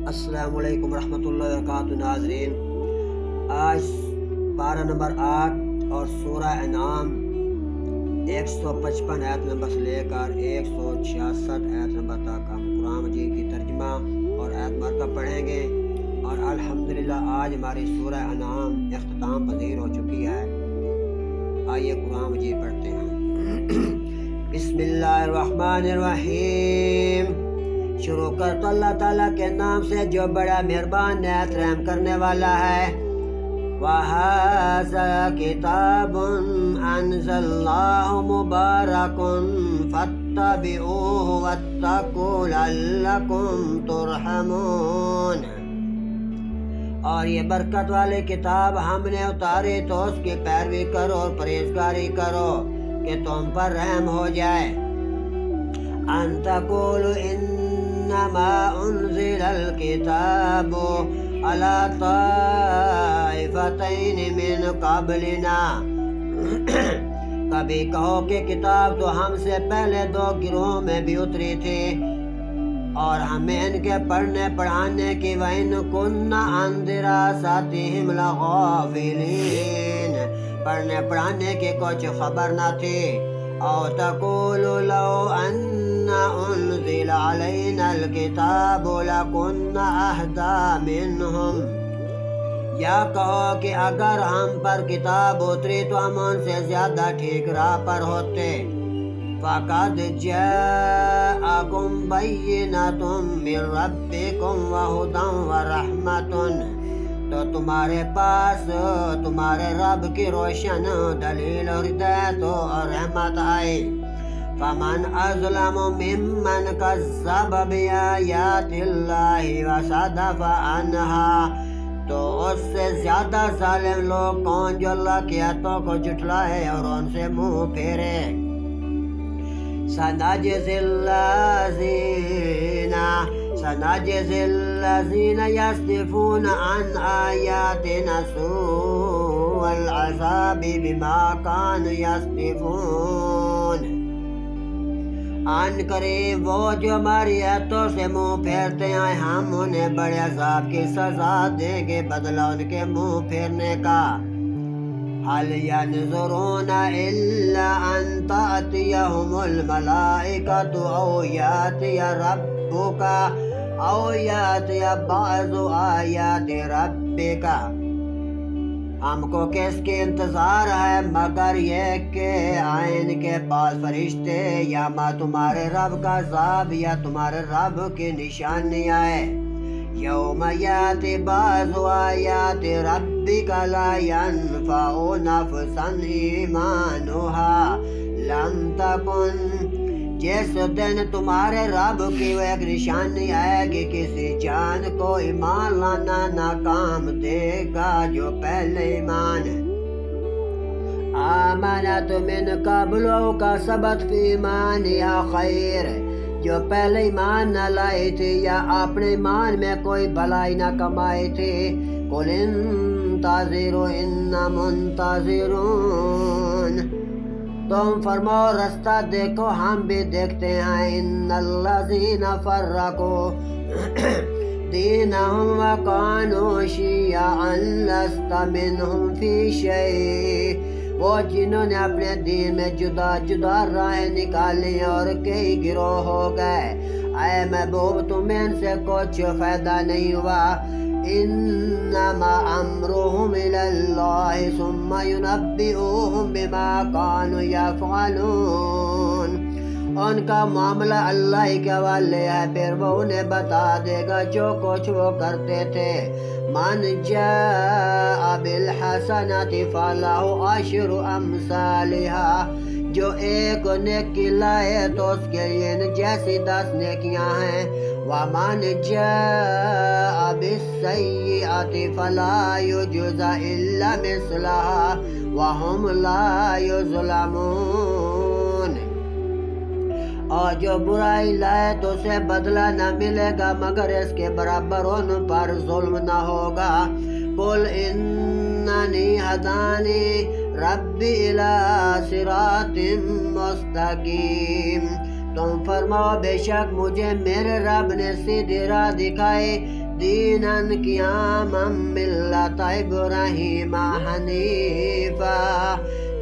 السلام علیکم ورحمۃ اللہ وبرکاتہ ناظرین، آج پارہ نمبر 8 اور سورہ انعام 155 آیت نمبر سے لے کر 166 آیت نمبر تک ہم قرآن مجید کی ترجمہ اور آیت مرکب پڑھیں گے، اور الحمدللہ آج ہماری سورہ انعام اختتام پذیر ہو چکی ہے۔ آئیے قرآن مجید پڑھتے ہیں۔ بسم اللہ الرحمن الرحیم۔ شروع کر تو اللہ تعالیٰ کے نام سے جو بڑا مہربان نہایت رحم کرنے والا ہے۔ وَهَذَا كِتَابٌ أَنزَلْنَاهُ مُبَارَكٌ فَاتَّبِعُوهُ وَاتَّقُوا لَعَلَّكُمْ تُرْحَمُونَ۔ اور یہ برکت والی کتاب ہم نے اتاری تو اس کی پیروی کرو اور پرہیزگاری کرو کہ تم پر رحم ہو جائے۔ أَن تَقُولُوا إِنَّمَا أُنزِلَ الْكِتَابُ عَلَى طَائِفَتَيْنِ مِنْ قَبْلِنَا۔ کبھی کہو کہ کتاب تو ہم سے پہلے 2 گروہوں میں بھی اتری تھی، اور ہمیں ان کے پڑھنے پڑھانے کی وَإِن كُنَّا عَن دِرَاسَتِهِمْ لَغَافِلِينَ، پڑھنے پڑھانے کی کچھ خبر نہ تھی۔ أَوْ تَقُولُوا لَوْ أَنَّ أُنزِلَ عَلَيْنَا الْكِتَابُ لَكُنَّا أَهْدَىٰ مِنْهُمْ، یا کہو کہ اگر ہم پر کتاب اتری تو ہم ان سے زیادہ ٹھیک راہ پر ہوتے۔ فَقَدْ جَاءَكُمْ بَيِّنَةٌ مِّن رَّبِّكُمْ وَهُدًى وَرَحْمَةٌ، تو تمہارے پاس تمہارے رب کی روشن دلیل اور ہدایت اور رحمت آئی۔ فَمَنْ أَظْلَمُ مِمَّنْ كَذَّبَ بِآيَاتِ اللَّهِ وَصَدَفَ عَنْهَا، تو اس سے زیادہ ظالم لوگ کون جو اللہ کی آیتوں کو جھٹلائے اور ان سے منہ پھیرے۔ سَنَجْزِي الَّذِينَ يَصْدِفُونَ عَنْ آيَاتِنَا سُوءَ الْعَذَابِ بِمَا كَانُوا يَصْدِفُونَ۔ ان قریب وہ جو ہماری آیتوں سے منہ پھیرتے ہیں ہم انہیں بڑے عذاب کی سزا دیں گے بدلہ ان کے منہ پھیرنے کا۔ هَلْ يَنظُرُونَ إِلَّا أَن تَأْتِيَهُمُ الْمَلَائِكَةُ أَوْ يَأْتِيَ رَبُّكَ أَوْ يَأْتِيَ بَعْضُ آيَاتِ رَبِّكَ، ہم کو کس کی انتظار ہے مگر یہ کہ آئین کے پاس فرشتے، یا تمہارے رب کا عذاب یا تمہارے رب کی نشانی آئے۔ یوم یاتی بعض آیات ربک لا ینفع نفسا ایمانها لم تکن، جس دن تمہارے رب کی وہ ایک نشانی آئے گی کسی جان کو ایمان لانا ناکام دے گا جو پہلے ایمان آمنت من قبل کسبت فی ایمانها خیر، جو پہلے ایمان نہ لائی تھی یا اپنے ایمان میں کوئی بھلائی نہ کمائی تھی۔ قل انتظروا انا منتظرون، تم فرماؤ رستہ دیکھو ہم بھی دیکھتے ہیں۔ ان الذین فرقوا دینہم وکانوا شیعا لست منہم فی شیء، وہ جنہوں نے اپنے دین میں جدا جدا راہیں نکالی اور کئی گروہ ہو گئے، اے محبوب تمہیں ان سے کچھ فائدہ نہیں ہوا۔ انما امرهم الى اللہ ثم ينبئهم بما كانوا يفعلون، ان کا معاملہ اللہ ہی کے حوالے ہے پھر وہ انہیں بتا دے گا جو کچھ وہ کرتے تھے۔ من جاء بالحسنۃ فلہ عشر امثالها، جو ایک نیکی لائے تو اس کے لیے جیسی 10 نیکیاں ہیں۔ ومن جاء بالسیئۃ فلا یجزی الا مثلها وهم لا یظلمون، اور جو برائی لائے تو اسے بدلہ نہ ملے گا مگر اس کے برابر ان پر ظلم نہ ہوگا۔ قل اننی ہدانی ربی الی صراط مستقیم، تم فرماؤ بے شک مجھے میرے رب نے سیدھی راہ دکھائی دینا قیاما ملت ابراہیم حنیفا،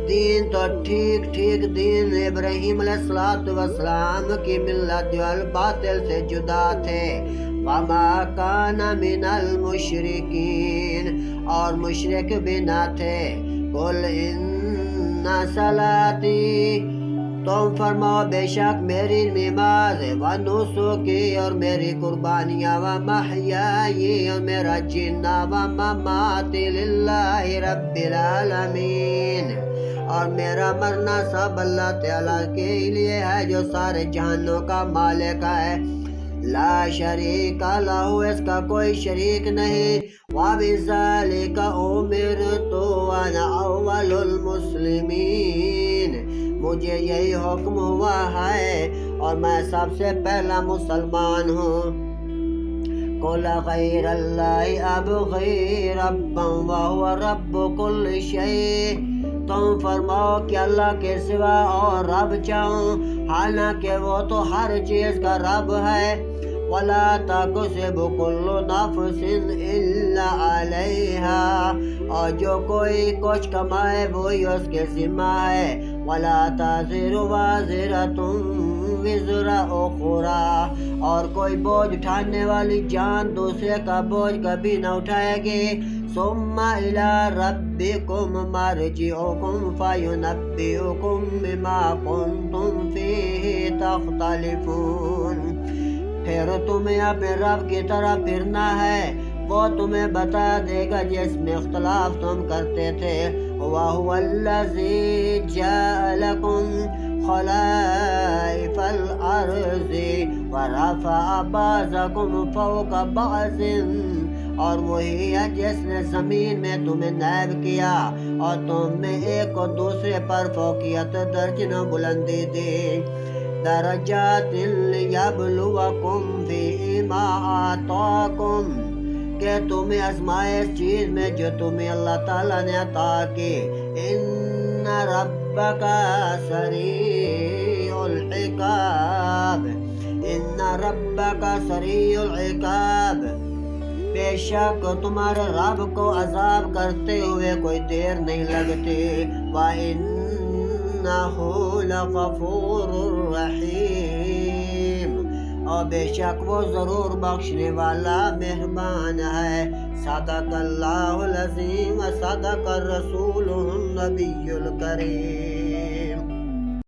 دین تو ٹھیک ٹھیک دین ابراہیم علیہ السلام کی ملت جو الباطل سے جدا تھے، وما کان من المشرکین، اور مشرک بھی نہ تھے۔ قل ان صلاتی، تم فرماؤ بے شک میری نماز، ونسکی، اور میری قربانیاں، ومحیائی، اور میرا جینا، ومماتی للہ رب العالمین، اور میرا مرنا سب اللہ تعالیٰ کے لیے ہے جو سارے جہانوں کا مالک ہے، لا شریک لہ، اس کا کوئی شریک نہیں، وبذالک امرت وانا اول المسلمین، مجھے یہی حکم ہوا ہے اور میں سب سے پہلا مسلمان ہوں۔ قل غیر اللہ ابغی ربا وہو رب کل شیء، تم فرماؤ کہ اللہ کے سوا اور رب چاہوں، حالانکہ وہ تو ہر چیز کا رب ہے۔ وَلَا تَكْسِبُ كُلُّ نَفْسٍ إِلَّا عَلَيْهَا، اور جو کوئی کچھ کمائے وہی اس کے ذمہ ہے۔ وَلَا تَزِرُ وَازِرَةٌ وِزْرَ أُخْرَىٰ، اور کوئی بوجھ اٹھانے والی جان دوسرے کا بوجھ کبھی نہ اٹھائے گی۔ ثُمَّ إِلَىٰ رَبِّكُمْ مَرْجِعُكُمْ فَيُنَبِّئُكُمْ بِمَا كُنتُمْ فِيهِ تَخْتَلِفُونَ، پھر تمہیں اپنے رب کی طرف پھرنا ہے، وہ تمہیں بتا دے گا جس میں اختلاف تم کرتے تھے۔ وَهُوَ الَّذِي جَعَلَ لَكُمْ خَلَائِفَ الْأَرْضِ وَرَفَعَ بَعْضَكُمْ فَوْقَ بَعْضٍ، اور وہی ہے جس نے زمین میں تمہیں نائب کیا اور تم میں ایک کو دوسرے پر فوقیت درجہ بلندی دی۔ درجات لیبلوکم فیما آتاکم، کہ تمہیں آزمائے اس چیز میں جو تمہیں اللہ تعالیٰ نے عطا کی۔ ان ربک سریع العقاب، ان ربک سریع العقاب، بے شک تمہارے رب کو عذاب کرتے ہوئے کوئی دیر نہیں لگتی۔ وَإِنَّهُ لَغَفُورٌ رَحِيمٌ، اور بے شک وہ ضرور بخشنے والا مہربان ہے۔ صدق اللہ العظیم، صدق الرسول النبی الکریم۔